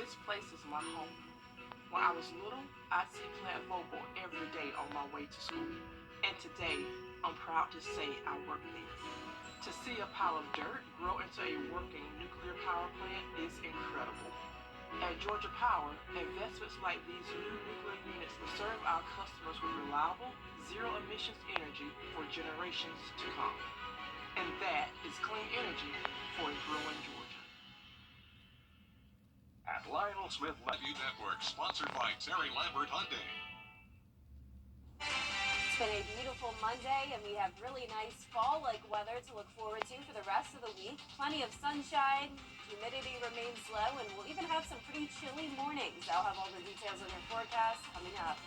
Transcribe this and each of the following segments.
This place is my home. When I was little, I'd see plant mobile every day on my way to school. And today, I'm proud to say I work there. To see a pile of dirt grow into a working nuclear power plant is incredible. At Georgia Power, investments like these new nuclear units will serve our customers with reliable, zero-emissions energy for generations to come. And that is clean energy for a growing Georgia. At Lionel Smith Levy Network, sponsored by Terry Lambert Hyundai. It's been a beautiful Monday, and we have really nice fall-like weather to look forward to for the rest of the week. Plenty of sunshine, humidity remains low, and we'll even have some pretty chilly mornings. I'll have all the details on your forecast coming up.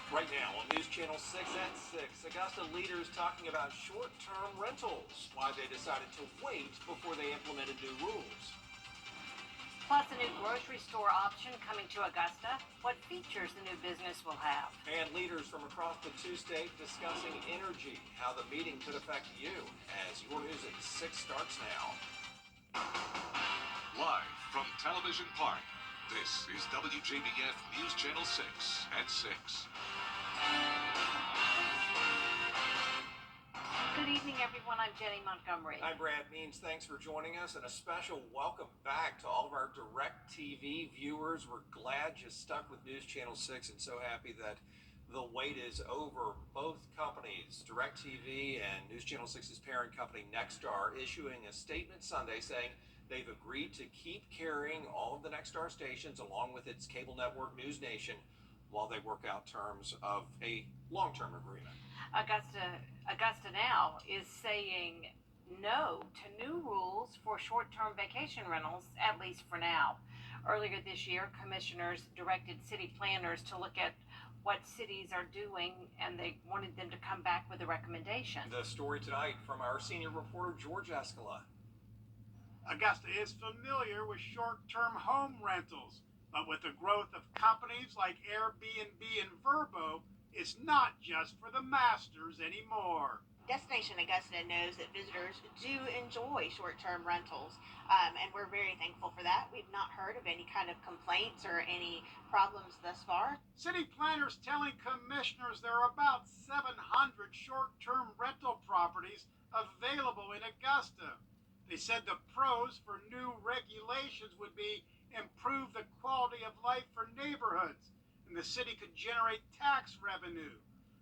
Right now on News Channel 6 at 6, Augusta leaders talking about short-term rentals, why they decided to wait before they implemented new rules. Plus, a new grocery store option coming to Augusta, what features the new business will have. And leaders from across the two-state discussing energy, how the meeting could affect you, as your news at 6 starts now. Live from Television Park, this is WJBF News Channel 6 at 6. Good evening, everyone. I'm Jenny Montgomery. I'm Brad Means. Thanks for joining us, and a special welcome back to all of our DirecTV viewers. We're glad you stuck with News Channel 6 and so happy that the wait is over. Both companies, DirecTV and News Channel 6's parent company, Nexstar, issuing a statement Sunday saying they've agreed to keep carrying all of the Nexstar stations along with its cable network News Nation while they work out terms of a long-term agreement. Augusta now is saying no to new rules for short-term vacation rentals, at least for now. Earlier this year, commissioners directed city planners to look at what cities are doing, and they wanted them to come back with a recommendation. The story tonight from our senior reporter, George Escala. Augusta is familiar with short-term home rentals, but with the growth of companies like Airbnb and Vrbo, it's not just for the masters anymore. Destination Augusta knows that visitors do enjoy short-term rentals, and we're very thankful for that. We've not heard of any kind of complaints or any problems thus far. City planners telling commissioners there are about 700 short-term rental properties available in Augusta. They said the pros for new regulations would be improve the quality of life for neighborhoods, and the city could generate tax revenue.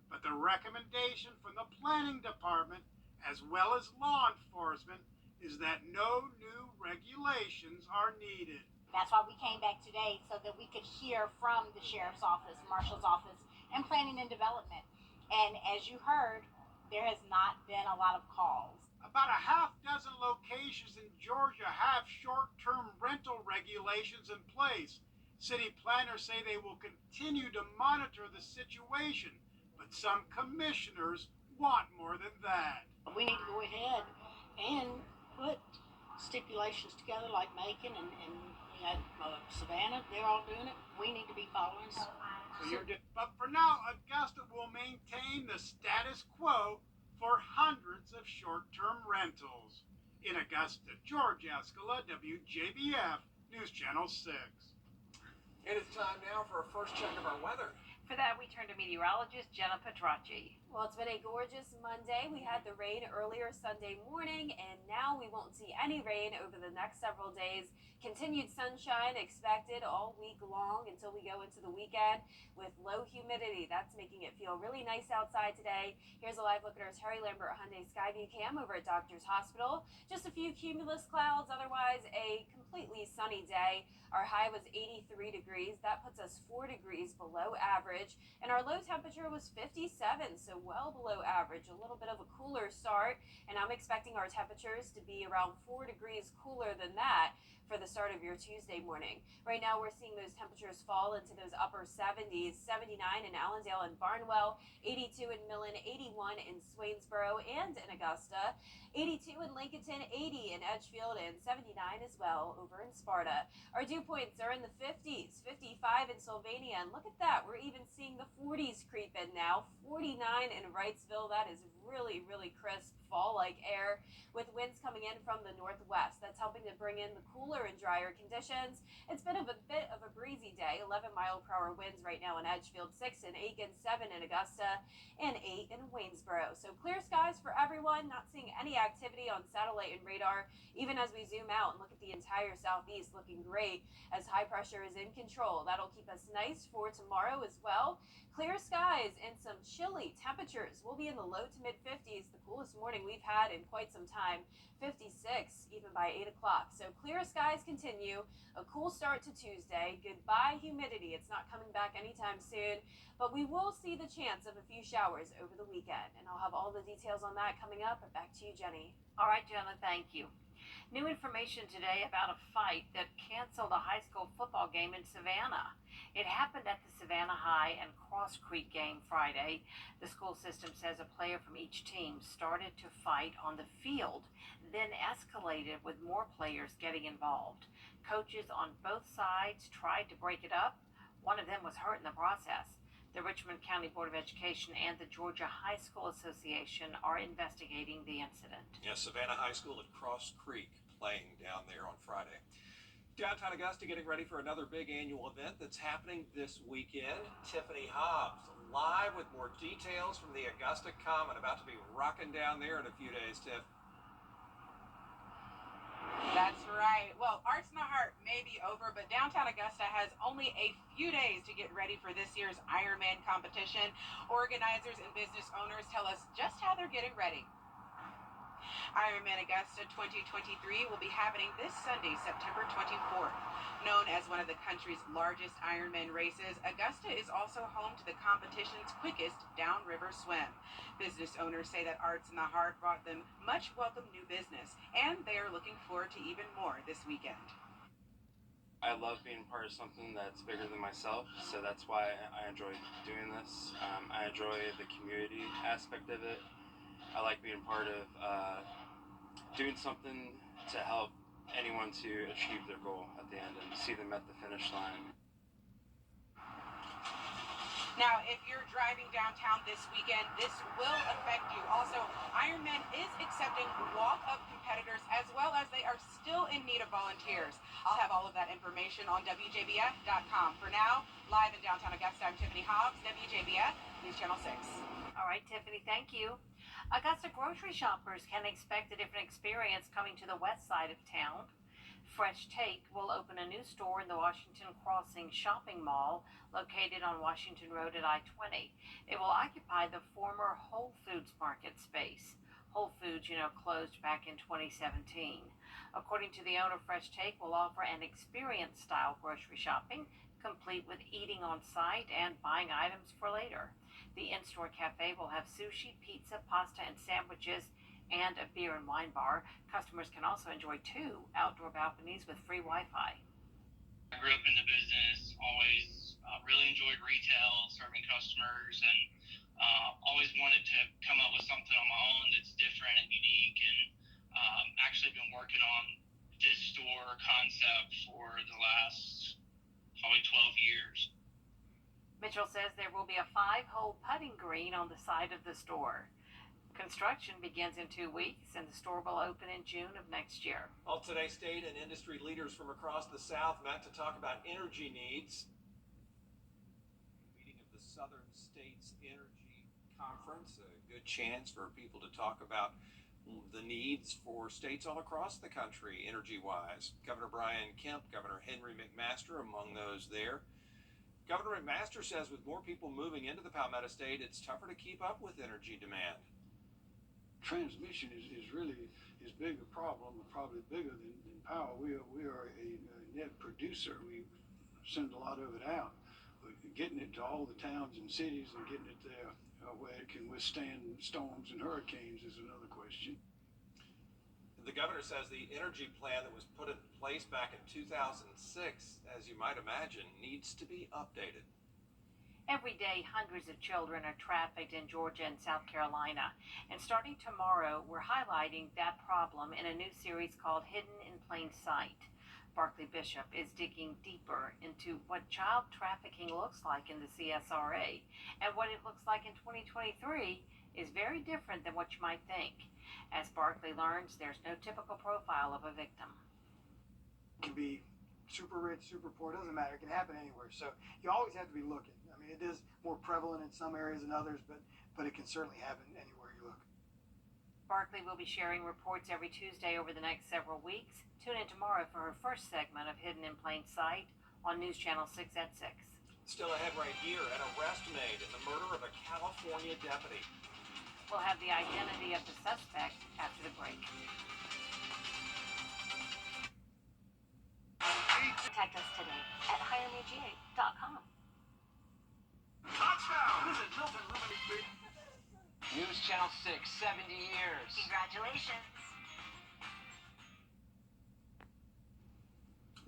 But the recommendation from the planning department, as well as law enforcement, is that no new regulations are needed. That's why we came back today, so that we could hear from the sheriff's office, marshal's office, and planning and development. And as you heard, there has not been a lot of calls. About a half dozen locations in Georgia have short-term rental regulations in place. City planners say they will continue to monitor the situation, but some commissioners want more than that. We need to go ahead and put stipulations together like Macon and Savannah. They're all doing it. We need to be following. But for now, Augusta will maintain the status quo for hundreds of short-term rentals. In Augusta, George Escala, WJBF, News Channel 6. And it's time now for a first check of our weather. For that, we turn to meteorologist Jenna Petracci. Well, it's been a gorgeous Monday. We had the rain earlier Sunday morning, and now we won't see any rain over the next several days. Continued sunshine expected all week long until we go into the weekend with low humidity. That's making it feel really nice outside today. Here's a live look at our Terry Lambert Hyundai Skyview cam over at Doctor's Hospital. Just a few cumulus clouds, otherwise a completely sunny day. Our high was 83 degrees. That puts us 4 degrees below average. And our low temperature was 57, so well below average. A little bit of a cooler start. And I'm expecting our temperatures to be around 4 degrees cooler than that for the start of your Tuesday morning. Right now, we're seeing those temperatures fall into those upper 70s, 79 in Allendale and Barnwell, 82 in Millen, 81 in Swainsboro and in Augusta, 82 in Lincolnton, 80 in Edgefield, and 79 as well over in Sparta. Our dew Dew points are in the 50s, 55 in Sylvania, and look at that, we're even seeing the 40s creep in now. 49 in Wrightsville. That is really, really crisp fall-like air with winds coming in from the northwest. That's helping to bring in the cooler and drier conditions. It's been a bit of a breezy day. 11-mile-per-hour winds right now in Edgefield, 6 in Aiken, 7 in Augusta, and 8 in Waynesboro. So clear skies for everyone. Not seeing any activity on satellite and radar, even as we zoom out and look at the entire southeast, looking great as high pressure is in control. That'll keep us nice for tomorrow as well. Clear skies and some chilly temperatures. We'll be in the low to mid 50s, the coolest morning we've had in quite some time. 56 even by 8 o'clock. So clear skies continue. A cool start to Tuesday. Goodbye humidity. It's not coming back anytime soon, but we will see the chance of a few showers over the weekend. And I'll have all the details on that coming up. But back to you, Jenny. All right, Jenna, thank you. New information today about a fight that canceled a high school football game in Savannah. It happened at the Savannah High and Cross Creek game Friday. The school system says a player from each team started to fight on the field, then escalated with more players getting involved. Coaches on both sides tried to break it up. One of them was hurt in the process. The Richmond County Board of Education and the Georgia High School Association are investigating the incident. Yes, Savannah High School at Cross Creek playing down there on Friday. Downtown Augusta getting ready for another big annual event that's happening this weekend. Tiffany Hobbs live with more details from the Augusta Common, about to be rocking down there in a few days, Tiff. That's right. Well, Arts in the Heart may be over, but downtown Augusta has only a few days to get ready for this year's Ironman competition. Organizers and business owners tell us just how they're getting ready. Ironman Augusta 2023 will be happening this Sunday, September 24th. Known as one of the country's largest Ironman races, Augusta is also home to the competition's quickest downriver swim. Business owners say that Arts in the Heart brought them much welcome new business, and they are looking forward to even more this weekend. I love being part of something that's bigger than myself, so that's why I enjoy doing this. I enjoy the community aspect of it. I like being part of doing something to help anyone to achieve their goal at the end and see them at the finish line. Now, if you're driving downtown this weekend, this will affect you. Also, Ironman is accepting walk-up competitors as well as they are still in need of volunteers. I'll have all of that information on WJBF.com. For now, live in downtown Augusta, I'm Tiffany Hobbs, WJBF News Channel 6. All right, Tiffany, thank you. Augusta grocery shoppers can expect a different experience coming to the west side of town. Fresh Take will open a new store in the Washington Crossing Shopping Mall located on Washington Road at I-20. It will occupy the former Whole Foods market space. Whole Foods, closed back in 2017. According to the owner, Fresh Take will offer an experience-style grocery shopping, complete with eating on site and buying items for later. The in-store cafe will have sushi, pizza, pasta, and sandwiches, and a beer and wine bar. Customers can also enjoy 2 outdoor balconies with free Wi-Fi. I grew up in the business, always really enjoyed retail, serving customers, and always wanted to come up with something on my own that's different and unique, and actually been working on this store concept for the last probably 12 years. Mitchell says there will be a 5-hole putting green on the side of the store. Construction begins in 2 weeks, and the store will open in June of next year. Well, today, state and industry leaders from across the South met to talk about energy needs. Meeting of the Southern States Energy Conference, a good chance for people to talk about the needs for states all across the country, energy-wise. Governor Brian Kemp, Governor Henry McMaster, among those there. Governor McMaster says with more people moving into the Palmetto State, it's tougher to keep up with energy demand. Transmission is really as big a problem, probably bigger than power. We are a net producer. We send a lot of it out, but getting it to all the towns and cities and getting it there where it can withstand storms and hurricanes is another question. The governor says the energy plan that was put in place back in 2006, as you might imagine, needs to be updated. Every day, hundreds of children are trafficked in Georgia and South Carolina. And starting tomorrow, we're highlighting that problem in a new series called Hidden in Plain Sight. Barclay Bishop is digging deeper into what child trafficking looks like in the CSRA, and what it looks like in 2023 is very different than what you might think. As Barclay learns, there's no typical profile of a victim. It can be super rich, super poor, it doesn't matter, it can happen anywhere. So you always have to be looking. I mean, it is more prevalent in some areas than others, but it can certainly happen anywhere you look. Barclay will be sharing reports every Tuesday over the next several weeks. Tune in tomorrow for her first segment of Hidden in Plain Sight on News Channel 6 at 6. Still ahead right here, an arrest made in the murder of a California deputy. We'll have the identity of the suspect after the break. Contact us today at hiremega.com. Touchdown! Visit Milton Luminary. News Channel 6, 70 years. Congratulations.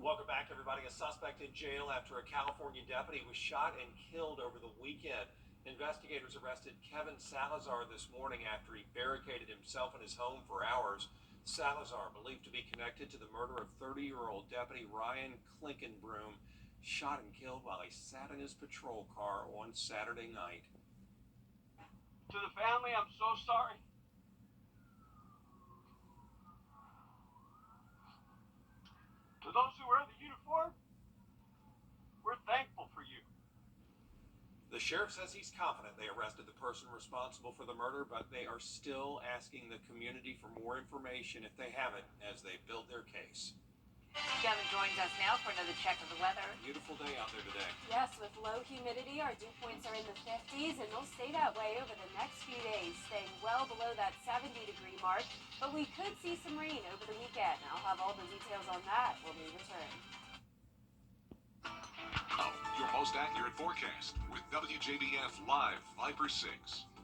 Welcome back, everybody. A suspect in jail after a California deputy was shot and killed over the weekend. Investigators arrested Kevin Salazar this morning after he barricaded himself in his home for hours. Salazar, believed to be connected to the murder of 30-year-old deputy Ryan Klinkenbroom, shot and killed while he sat in his patrol car on Saturday night. To the family, I'm so sorry. To those who wear the uniform, we're thankful for you. The sheriff says he's confident they arrested the person responsible for the murder, but they are still asking the community for more information if they haven't as they build their case. Kevin joins us now for another check of the weather. Beautiful day out there today. Yes, with low humidity, our dew points are in the 50s, and they'll stay that way over the next few days, staying well below that 70-degree mark. But we could see some rain over the weekend. I'll have all the details on that when we return. Now, your most accurate forecast with WJBF Live Viper 6.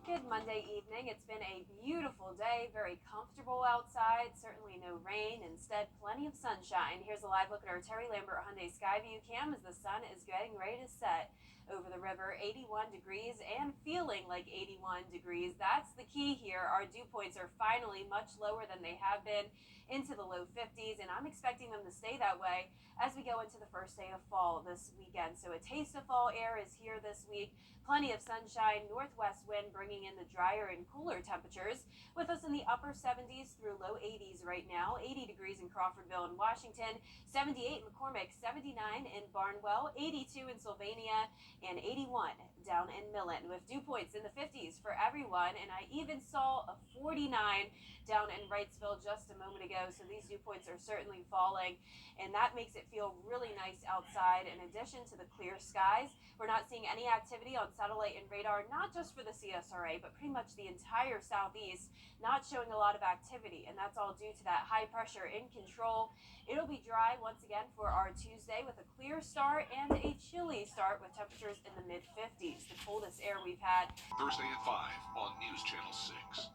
Good Monday evening. It's been a beautiful day, very comfortable outside, certainly no rain, instead plenty of sunshine. Here's a live look at our Terry Lambert Hyundai Skyview cam as the sun is getting ready to set over the river. 81 degrees and feeling like 81 degrees. That's the key here. Our dew points are finally much lower than they have been, into the low 50s, and I'm expecting them to stay that way as we go into the first day of fall this weekend. So a taste of fall air is here this week. Plenty of sunshine, northwest wind bringing in the drier and cooler temperatures, with us in the upper 70s through low 80s right now. 80 degrees in Crawfordville and Washington, 78 in McCormick, 79 in Barnwell, 82 in Sylvania, and 81 down in Millen, with dew points in the 50s for everyone. And I even saw a 49 down in Wrightsville just a moment ago, so these dew points are certainly falling, and that makes it feel really nice outside. In addition to the clear skies, we're not seeing any activity on satellite and radar, not just for the CSRA, but pretty much the entire southeast, not showing a lot of activity, and that's all due to that high pressure in control. It'll be dry once again for our Tuesday with a clear start and a chilly start with temperatures in the mid-50s, the coldest air we've had. Thursday at 5 on News Channel 6.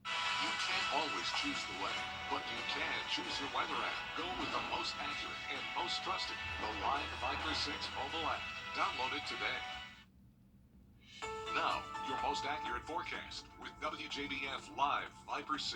You can't always choose the weather, but you can choose your weather app. Go with the most accurate and most trusted, the Live Viper 6 mobile app. Download it today. Now, your most accurate forecast with WJBF Live Viper 6.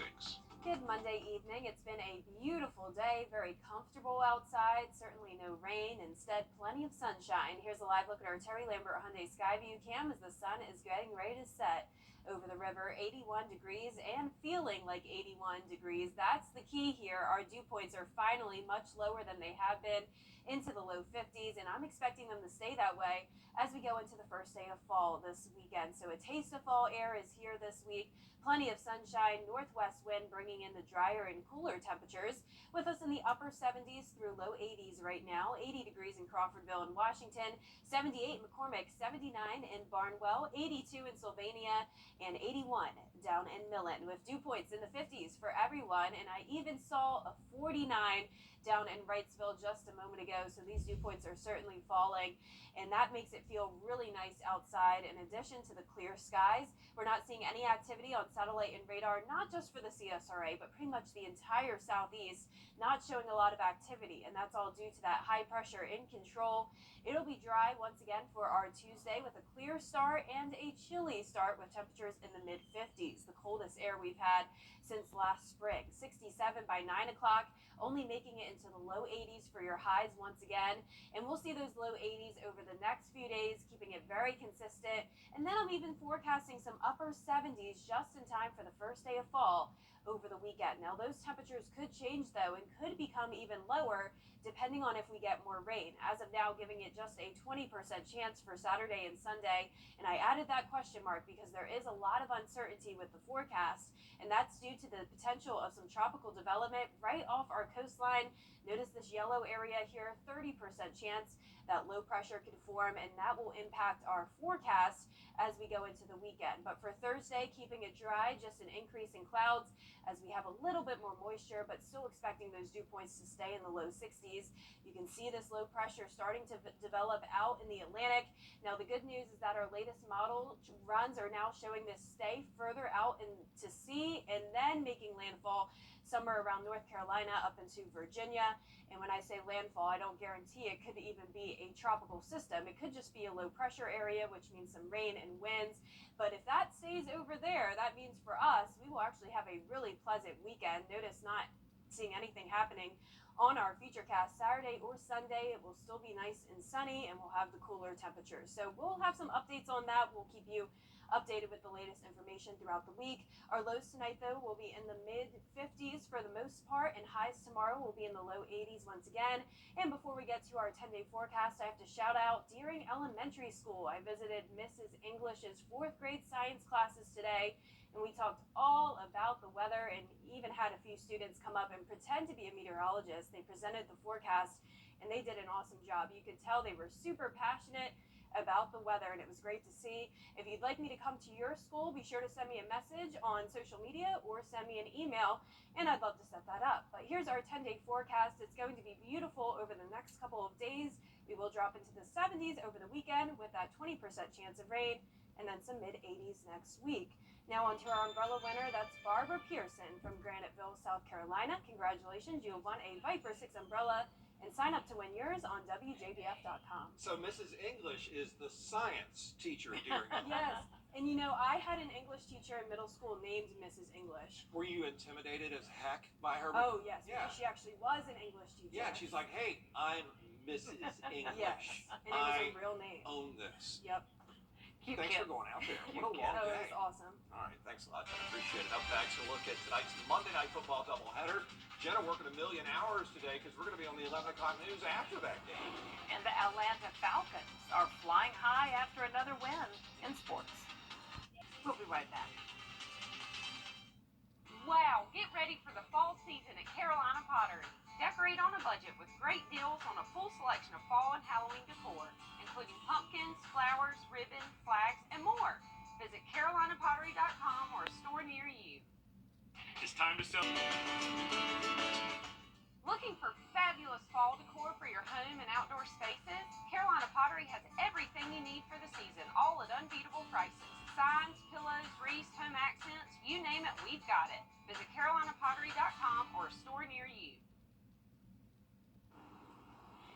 Good Monday evening. It's been a beautiful day, very comfortable outside, certainly no rain, instead plenty of sunshine. Here's a live look at our Terry Lambert Hyundai Skyview cam as the sun is getting ready to set over the river. 81 degrees and feeling like 81 degrees. That's the key here. Our dew points are finally much lower than they have been, into the low 50s, and I'm expecting them to stay that way as we go into the first day of fall this weekend. So a taste of fall air is here this week. Plenty of sunshine, northwest wind bringing in the drier and cooler temperatures, with us in the upper 70s through low 80s right now. 80 degrees in Crawfordville and Washington, 78 in McCormick, 79 in Barnwell, 82 in Sylvania, and 81 down in Millen, with dew points in the 50s for everyone. And I even saw a 49 down in Wrightsville just a moment ago, so these dew points are certainly falling, and that makes it feel really nice outside. In addition to the clear skies, we're not seeing any activity on satellite and radar, not just for the CSRA, but pretty much the entire southeast, not showing a lot of activity, and that's all due to that high pressure in control. It'll be dry once again for our Tuesday with a clear start and a chilly start with temperatures temperatures in the mid-50s, the coldest air we've had since last spring. 67 by 9 o'clock, only making it into the low 80s for your highs once again. And we'll see those low 80s over the next few days, keeping it very consistent. And then I'm even forecasting some upper 70s just in time for the first day of fall over the weekend. Now, those temperatures could change, though, and could become even lower depending on if we get more rain. As of now, giving it just a 20% chance for Saturday and Sunday. And I added that question mark because there is a lot of uncertainty with the forecast, and that's due to the potential of some tropical development right off our coastline. Notice this yellow area here, 30% chance that low pressure could form, and that will impact our forecast as we go into the weekend. But for Thursday, keeping it dry, just an increase in clouds as we have a little bit more moisture, but still expecting those dew points to stay in the low 60s. You can see this low pressure starting to develop out in the Atlantic. Now, the good news is that our latest model runs are now showing this stay further out into sea and then making landfall somewhere around North Carolina up into Virginia. And when I say landfall, I don't guarantee it could even be a tropical system. It could just be a low pressure area, which means some rain and winds. But if that stays over there, that means for us, we will actually have a really pleasant weekend. Notice not seeing anything happening on our futurecast Saturday or Sunday. It will still be nice and sunny, and we'll have the cooler temperatures. So we'll have some updates on that. We'll keep you updated with the latest information throughout the week. Our lows tonight, though, will be in the mid-50s for the most part, and highs tomorrow will be in the low 80s once again. And before we get to our 10-day forecast, I have to shout out Deering Elementary School. I visited Mrs. English's 4th grade science classes today, and we talked all about the weather and even had a few students come up and pretend to be a meteorologist. They presented the forecast, and they did an awesome job. You could tell they were super passionate about the weather, and it was great to see. If you'd like me to come to your school, be sure to send me a message on social media or send me an email, and I'd love to set that up. But here's our 10-day forecast. It's going to be beautiful over the next couple of days. We will drop into the 70s over the weekend with that 20% chance of rain, and then some mid-80s next week. Now onto our umbrella winner. That's Barbara Pearson from Graniteville, South Carolina. Congratulations, you have won a Viper 6 umbrella, and sign up to win yours on WJBF.com. So Mrs. English is the science teacher during Yes, and you know, I had an English teacher in middle school named Mrs. English. Were you intimidated as heck by her? Oh, yes, Yeah. because she actually was an English teacher. Yeah, she's like, hey, I'm Mrs. English. Yes, and it was a real name. Own this. Yep. Thanks for going out there. What a long Oh, day. it was awesome. All right, thanks a lot. I appreciate it. Up next, a look at tonight's Monday Night Football doubleheader. Jenna working a million hours today because we're going to be on the 11 o'clock news after that game. And the Atlanta Falcons are flying high after another win in sports. We'll be right back. Wow, get ready for the fall season at Carolina Pottery. Decorate on a budget with great deals on a full selection of fall and Halloween decor, including pumpkins, flowers, ribbon, flags, and more. Visit carolinapottery.com or a store near you. It's time to sell. Looking for fabulous fall decor for your home and outdoor spaces? Carolina Pottery has everything you need for the season, all at unbeatable prices. Signs, pillows, wreaths, home accents, you name it, we've got it. Visit carolinapottery.com or a store near you.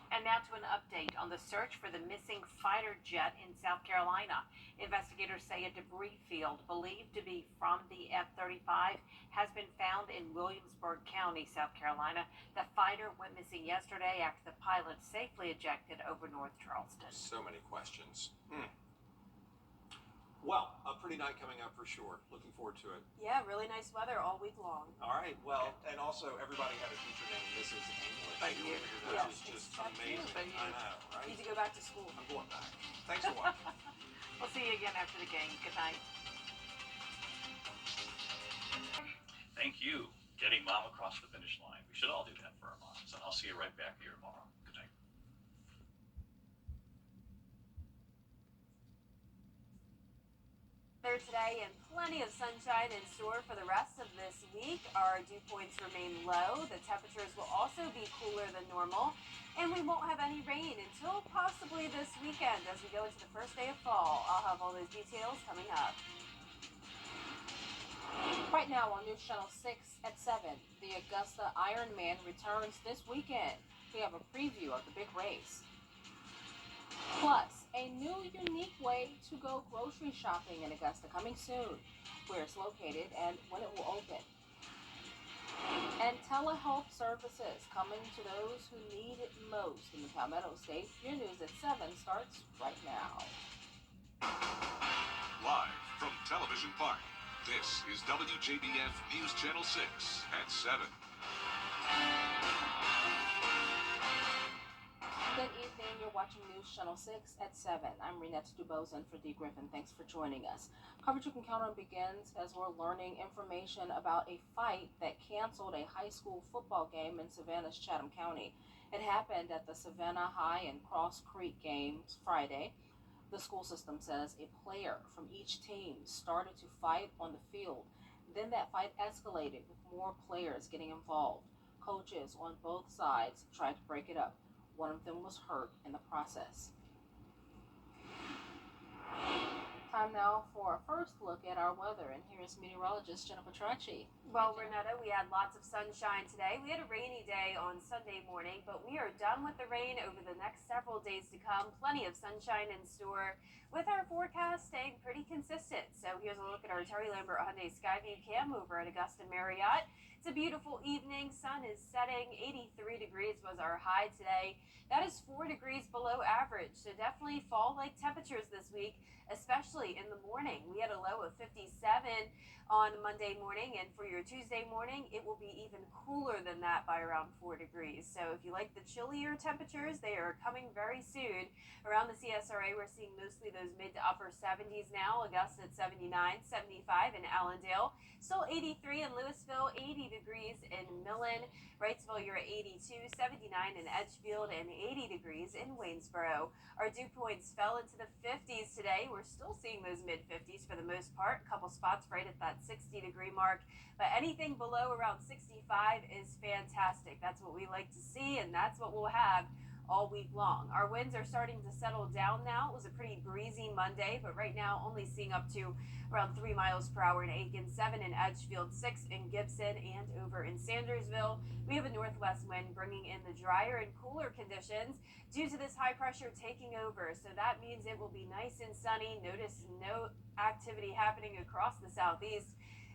And now to an update on the search for the missing fighter jet in South Carolina. Investigators say a debris field believed to be from the F-35 has been found in Williamsburg County, South Carolina. The fighter went missing yesterday after the pilot safely ejected over North Charleston. So many questions. Well, a pretty night coming up for sure. Looking forward to it. Yeah, really nice weather all week long. All right. Well, and also everybody had a teacher named Mrs. English. Thank you. Which is just amazing. I know, right? Need to go back to school. I'm going back. Thanks for watching. We'll see you again after the game. Good night. Thank you, getting mom across the finish line. We should all do that for our moms, and I'll see you right back here tomorrow. Good night. Today and plenty of sunshine in store for the rest of this week. Our dew points remain low. The temperatures will also be cooler than normal, and we won't have any rain until possibly this weekend as we go into the first day of fall. I'll have all those details coming up. Right now on News Channel 6 at 7, the Augusta Ironman returns this weekend. We have a preview of the big race. Plus, a new unique way to go grocery shopping in Augusta coming soon, where it's located and when it will open. And telehealth services coming to those who need it most in the Palmetto State. Your news at 7 starts right now. Live from Television Park, this is WJBF News Channel 6 at 7. Good evening. You're watching News Channel 6 at 7. I'm Renette Dubose for Dee Griffin. Thanks for joining us. Coverage you can count on begins as we're learning information about a fight that canceled a high school football game in Savannah's Chatham County. It happened at the Savannah High and Cross Creek games Friday. The school system says a player from each team started to fight on the field. Then that fight escalated with more players getting involved. Coaches on both sides tried to break it up. One of them was hurt in the process. Time now for a first look at our weather, and here is meteorologist Jennifer Tracci. Well, Renetta, we had lots of sunshine today. We had a rainy day on Sunday morning, but we are done with the rain over the next several days to come. Plenty of sunshine in store, with our forecast staying pretty consistent. So here's a look at our Terry Lambert Hyundai Skyview cam over at Augusta Marriott. It's a beautiful evening. Sun is setting. 83 degrees was our high today. That is 4 degrees below average. So definitely fall-like temperatures this week, especially in the morning. We had a low of 57 on Monday morning, and for your Tuesday morning, it will be even cooler than that by around 4 degrees. So if you like the chillier temperatures, they are coming very soon. Around the CSRA, we're seeing mostly those mid to upper 70s now. Augusta at 79, 75 in Allendale. Still 83 in Louisville, 80 degrees in Millen. Wrightsville, you're at 82, 79 in Edgefield, and 80 degrees in Waynesboro. Our dew points fell into the 50s today. We're still seeing those mid-50s for the most part. A couple spots right at that 60-degree mark. But anything below around 65 is fantastic. That's what we like to see, and that's what we'll have all week long. Our winds are starting to settle down now. It was a pretty breezy Monday, but right now only seeing up to around 3 miles per hour in Aiken, 7 in Edgefield, 6 in Gibson, and over in Sandersville. We have a northwest wind bringing in the drier and cooler conditions due to this high pressure taking over. So that means it will be nice and sunny. Notice no activity happening across the southeast.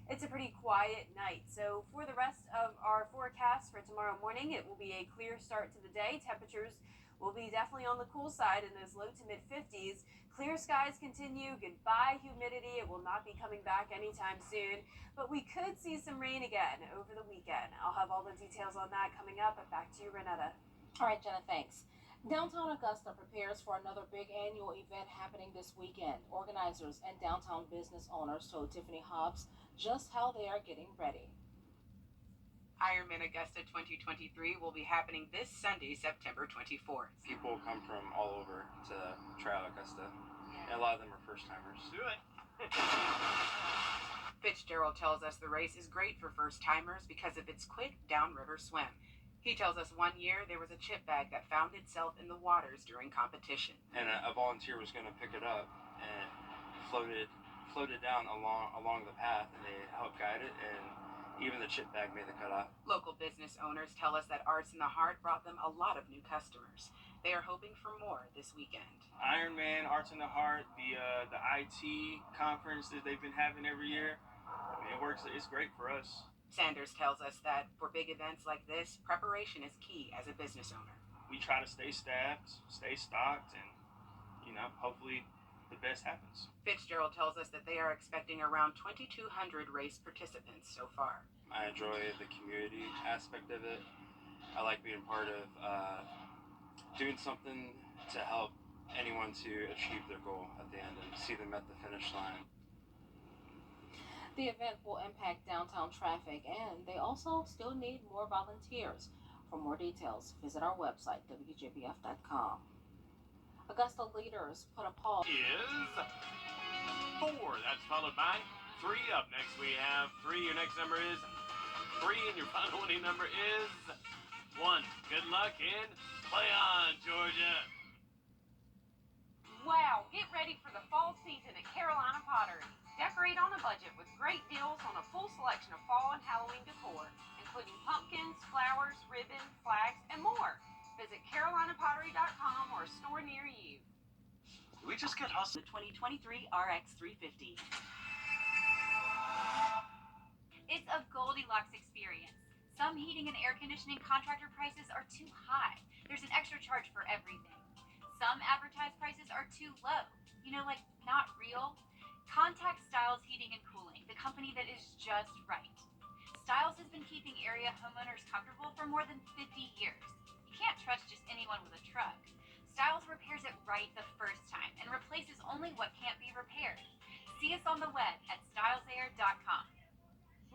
It's a pretty quiet night. So for the rest of our forecast for tomorrow morning, it will be a clear start to the day. Temperatures will be definitely on the cool side in those low to mid 50s. Clear skies continue. Goodbye humidity. It will not be coming back anytime soon, but we could see some rain again over the weekend. I'll have all the details on that coming up, but back to you, Renetta. All right, Jenna, thanks. Downtown Augusta prepares for another big annual event happening this weekend. Organizers and downtown business owners told Tiffany Hobbs just how they are getting ready. Ironman Augusta 2023 will be happening this Sunday, September 24th. People come from all over to try out Augusta, and a lot of them are first-timers. Do it! Fitzgerald tells us the race is great for first-timers because of its quick downriver swim. He tells us one year there was a chip bag that found itself in the waters during competition. And a volunteer was going to pick it up and floated down along the path, and they helped guide it, and even the chip bag made the cutoff. Local business owners tell us that Arts in the Heart brought them a lot of new customers. They are hoping for more this weekend. Ironman, Arts in the Heart, the IT conference that they've been having every year, I mean, it works. It's great for us. Sanders tells us that for big events like this, preparation is key as a business owner. We try to stay staffed, stay stocked, and, hopefully the best happens. Fitzgerald tells us that they are expecting around 2,200 race participants so far. I enjoy the community aspect of it. I like being part of doing something to help anyone to achieve their goal at the end and see them at the finish line. The event will impact downtown traffic, and they also still need more volunteers. For more details, visit our website, WJBF.com. Augusta leaders put a pause. Is 4. That's followed by 3. Up next we have 3. Your next number is 3, and your final winning number is 1. Good luck and play on, Georgia. Wow, get ready for the fall season at Carolina Pottery. Decorate on a budget with great deals on a full selection of fall and Halloween decor, including pumpkins, flowers, ribbon, flags, and more. Visit carolinapottery.com or a store near you. we just get hustled? The 2023 RX 350. It's a Goldilocks experience. Some heating and air conditioning contractor prices are too high. There's an extra charge for everything. Some advertised prices are too low. You know, like not real. Contact Styles Heating and Cooling, the company that is just right. Styles has been keeping area homeowners comfortable for more than 50 years. You can't trust just anyone with a truck. Styles repairs it right the first time and replaces only what can't be repaired. See us on the web at stylesair.com.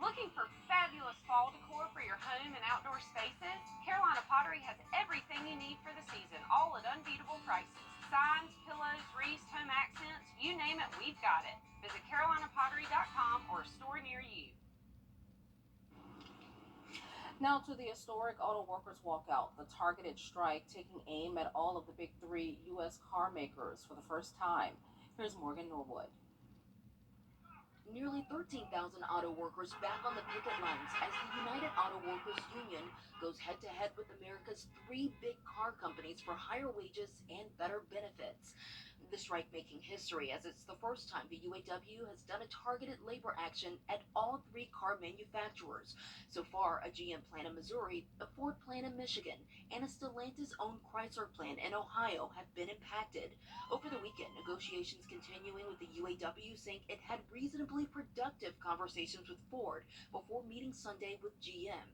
Looking for fabulous fall decor for your home and outdoor spaces? Carolina Pottery has everything you need for the season, all at unbeatable prices. Signs, pillows, wreaths, home accents, you name it, we've got it. Visit carolinapottery.com or a store near you. Now to the historic auto workers walkout, the targeted strike taking aim at all of the big three U.S. car makers for the first time. Here's Morgan Norwood. Nearly 13,000 auto workers back on the picket lines as the United Auto Workers Union goes head-to-head with America's three big car companies for higher wages and better benefits. The strike making history as it's the first time the UAW has done a targeted labor action at all three car manufacturers. So far, a GM plant in Missouri, a Ford plant in Michigan, and a Stellantis-owned Chrysler plant in Ohio have been impacted. Over the weekend, negotiations continuing with the UAW saying it had reasonably productive conversations with Ford before meeting Sunday with GM.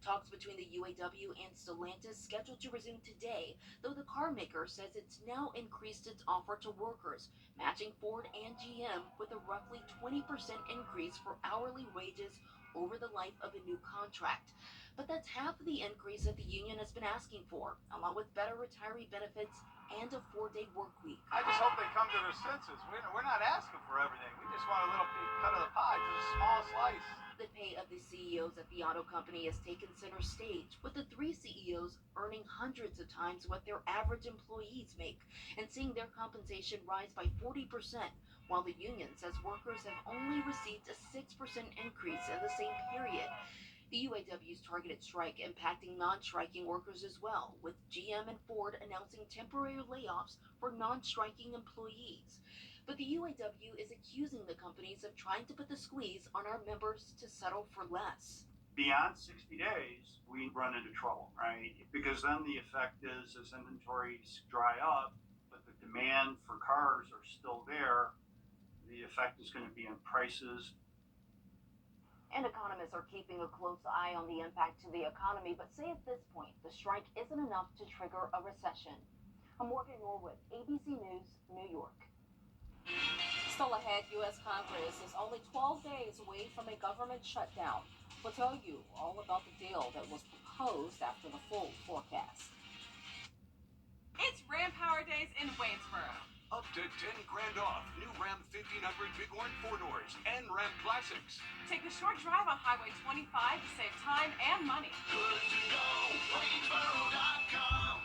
Talks between the UAW and Stellantis scheduled to resume today, though the car maker says it's now increased its offer to workers, matching Ford and GM with a roughly 20% increase for hourly wages over the life of a new contract. But that's half of the increase that the union has been asking for, along with better retiree benefits and a 4-day work week. I just hope they come to their senses. We're not asking for everything. We just want a little cut of the pie, just a small slice. The pay of the CEOs at the auto company has taken center stage, with the three CEOs earning hundreds of times what their average employees make and seeing their compensation rise by 40%, while the union says workers have only received a 6% increase in the same period. The UAW's targeted strike impacting non-striking workers as well, with GM and Ford announcing temporary layoffs for non-striking employees. But the UAW is accusing the companies of trying to put the squeeze on our members to settle for less. Beyond 60 days, we run into trouble, right? Because then the effect is as inventories dry up, but the demand for cars are still there, the effect is going to be on prices. And economists are keeping a close eye on the impact to the economy, but say at this point, the strike isn't enough to trigger a recession. I'm Morgan Norwood, ABC News, New York. Still ahead, U.S. Congress is only 12 days away from a government shutdown. We'll tell you all about the deal that was proposed after the full forecast. It's Ram Power Days in Waynesboro. Up to 10 grand off new Ram 1500 Bighorn 4-doors and Ram Classics. Take a short drive on Highway 25 to save time and money. Good to go, Waynesboro.com.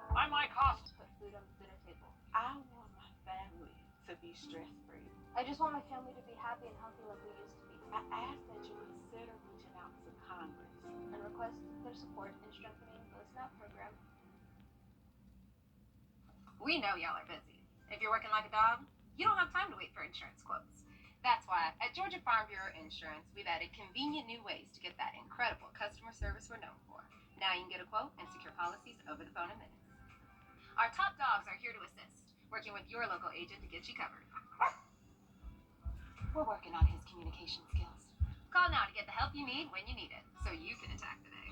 Buy my cost. Put food on the dinner table. I want my family to be stress-free. I just want my family to be happy and healthy like we used to be. I ask that you consider reaching out to Congress And request their support in strengthening the SNAP program. We know y'all are busy. If you're working like a dog, you don't have time to wait for insurance quotes. That's why at Georgia Farm Bureau Insurance, we've added convenient new ways to get that incredible customer service we're known for. Now you can get a quote and secure policies over the phone in minutes. Our top dogs are here to assist, working with your local agent to get you covered. We're working on his communication skills. Call now to get the help you need when you need it, so you can attack the day.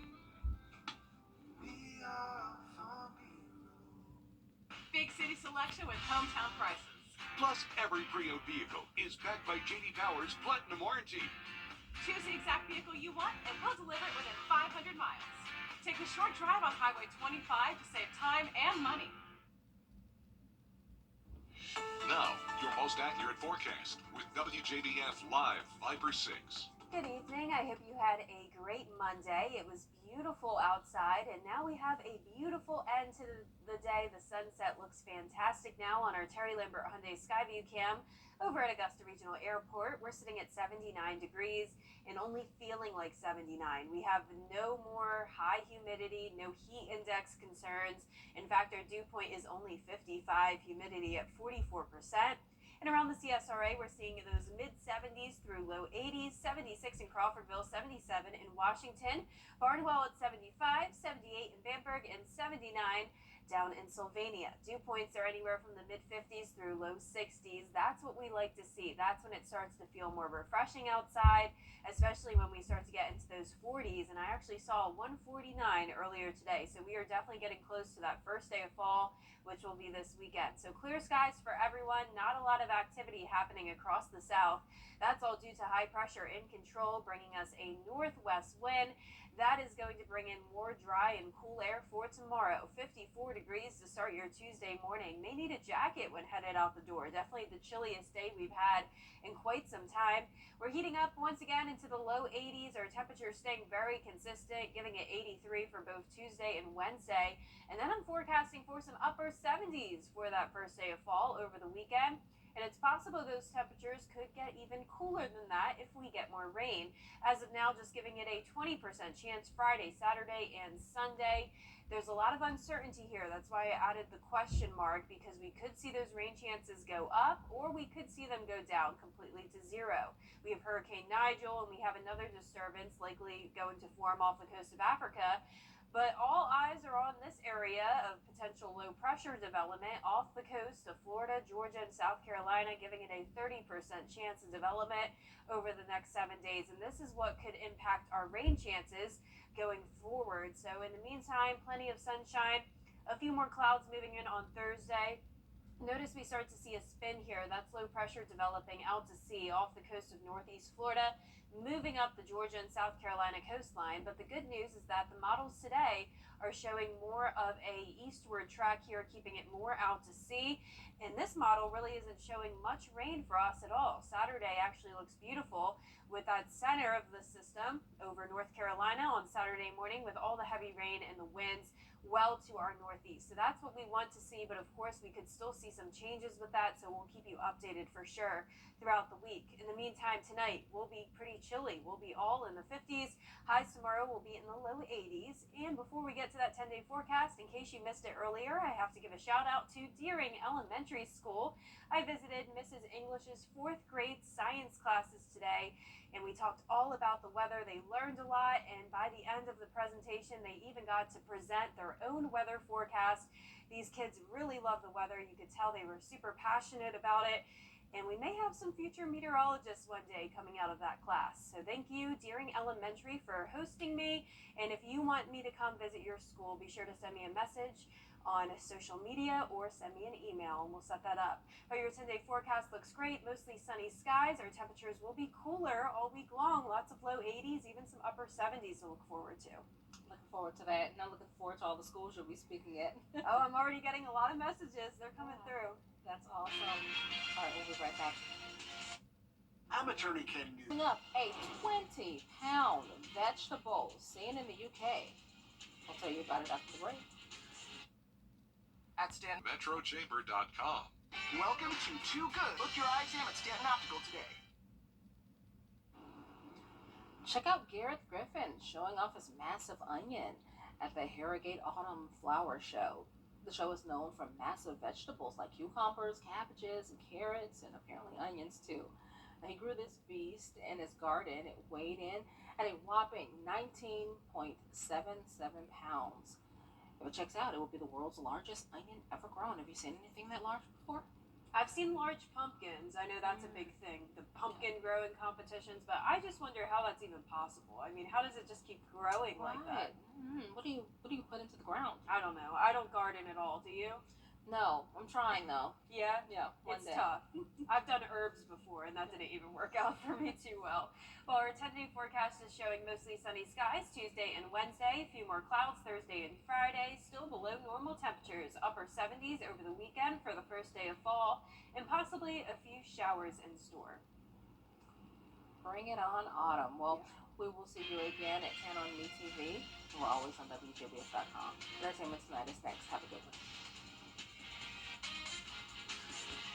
Big city selection with hometown prices. Plus, every pre-owned vehicle is backed by J.D. Power's Platinum Warranty. Choose the exact vehicle you want, and we'll deliver it within 500 miles. Take a short drive on Highway 25 to save time and money. Now, your most accurate forecast with WJBF Live Viper 6. Good evening. I hope you had a great Monday. It was beautiful outside, and now we have a beautiful end to the day. The sunset looks fantastic now on our Terry Lambert Hyundai Skyview cam over at Augusta Regional Airport. We're sitting at 79 degrees and only feeling like 79. We have no more high humidity, no heat index concerns. In fact, our dew point is only 55, humidity at 44%. And around the CSRA, we're seeing those mid-70s through low 80s, 76 in Crawfordville, 77 in Washington, Barnwell at 75, 78 in Bamberg, and 79 down in Sylvania. Dew points are anywhere from the mid-50s through low 60s. That's what we like to see. That's when it starts to feel more refreshing outside, especially when we start to get into those 40s. And I actually saw 149 earlier today. So we are definitely getting close to that first day of fall, which will be this weekend. So clear skies for everyone. Not a lot of activity happening across the south. That's all due to high pressure in control, bringing us a northwest wind. That is going to bring in more dry and cool air for tomorrow. 54 degrees to start your Tuesday morning. May need a jacket when headed out the door. Definitely the chilliest day we've had in quite some time. We're heating up once again into the low 80s. Our temperature is staying very consistent, giving it 83 for both Tuesday and Wednesday. And then I'm forecasting for some upper 70s for that first day of fall over the weekend. And it's possible those temperatures could get even cooler than that if we get more rain. As of now, just giving it a 20% chance Friday, Saturday, and Sunday. There's a lot of uncertainty here. That's why I added the question mark, because we could see those rain chances go up or we could see them go down completely to zero. We have Hurricane Nigel and we have another disturbance likely going to form off the coast of Africa. But all eyes are on this area of potential low pressure development off the coast of Florida, Georgia, and South Carolina, giving it a 30% chance of development over the next 7 days. And this is what could impact our rain chances going forward. So in the meantime, plenty of sunshine, a few more clouds moving in on Thursday. Notice we start to see a spin here. That's low pressure developing out to sea off the coast of northeast Florida, moving up the Georgia and South Carolina coastline. But the good news is that the models today are showing more of a eastward track here, keeping it more out to sea. And this model really isn't showing much rain for us at all. Saturday actually looks beautiful with that center of the system over North Carolina on Saturday morning with all the heavy rain and the winds well to our northeast. So that's what we want to see, but of course we could still see some changes with that, so we'll keep you updated for sure throughout the week. In the meantime, tonight will be pretty chilly. We'll be all in the 50s. Highs tomorrow will be in the low 80s. And before we get to that 10-day forecast, in case you missed it earlier, I have to give a shout out to Deering Elementary School. I visited Mrs. English's 4th grade science classes today, and we talked all about the weather. They learned a lot, and by the end of the presentation, they even got to present their own weather forecast. These kids really love the weather. You could tell they were super passionate about it, and we may have some future meteorologists one day coming out of that class. So thank you, Deering Elementary, for hosting me, and if you want me to come visit your school, be sure to send me a message on social media or send me an email and we'll set that up. But your 10-day forecast looks great. Mostly sunny skies. Our temperatures will be cooler all week long. Lots of low 80s, even some upper 70s to look forward to. Looking forward to that. Now looking forward to all the schools you'll be speaking at. Oh, I'm already getting a lot of messages. They're coming through. That's awesome. All right, we'll be right back. I'm attorney Ken New. Coming up, a 20-pound vegetable seen in the UK. I'll tell you about it after the break. At Stanton. MetroChamber.com. Welcome to Too Good. Book your eye exam at Stanton Optical today. Check out Gareth Griffin showing off his massive onion at the Harrogate Autumn Flower Show. The show is known for massive vegetables like cucumbers, cabbages, and carrots, and apparently onions too. Now, he grew this beast in his garden. It weighed in at a whopping 19.77 pounds. If it checks out, it will be the world's largest onion ever grown. Have you seen anything that large before? I've seen large pumpkins. I know that's a big thing, the pumpkin growing competitions, but I just wonder how that's even possible. I mean, how does it just keep growing like that? What do you put into the ground? I don't know. I don't garden at all. Do you? No, I'm trying though. Yeah? Yeah, one It's day. tough. I've done herbs before, and that didn't even work out for me too well. Well, our 10-day forecast is showing mostly sunny skies Tuesday and Wednesday, a few more clouds Thursday and Friday, still below normal temperatures, upper 70s over the weekend for the first day of fall, and possibly a few showers in store. Bring it on, autumn. Well, we will see you again at 10 on MeTV. We're always on WJBF.com. Entertainment Tonight is next. Have a good one.